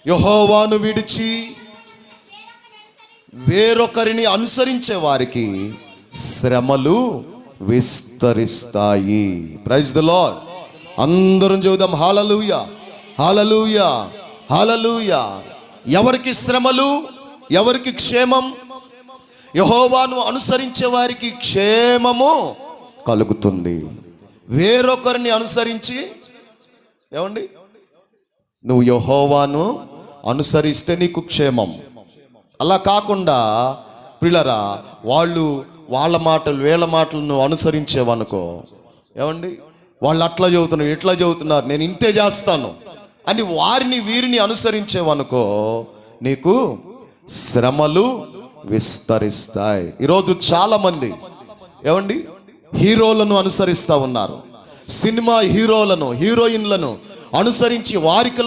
యెహోవాను విడిచి వేరొకరిని అనుసరించే వారికి శ్రమలు విస్తరిస్తాయి. Praise the lord. అందరం చూద్దాం హల్లెలూయా, హల్లెలూయా, హల్లెలూయా. ఎవరికి శ్రమలు, ఎవరికి క్షేమం? యెహోవాను అనుసరించే వారికి క్షేమము కలుగుతుంది. వేరొకరిని అనుసరించి ఏమండి, నువ్వు యెహోవాను అనుసరిస్తే నీకు క్షేమం. అలా కాకుండా పిల్లరా, వాళ్ళ మాటలు వీళ్ళ మాటలు నువ్వు అనుసరించేవనుకో, ఏమండి, వాళ్ళు అట్లా చదువుతున్నారు ఇట్లా చదువుతున్నారు నేను ఇంతే చేస్తాను అని వారిని వీరిని అనుసరించేవనుకో, నీకు శ్రమలు విస్తరిస్తాయి. ఈరోజు చాలామంది ఏమండి హీరోలను అనుసరిస్తూ ఉన్నారు. సినిమా హీరోలను, హీరోయిన్లను అనుసరించి వారికి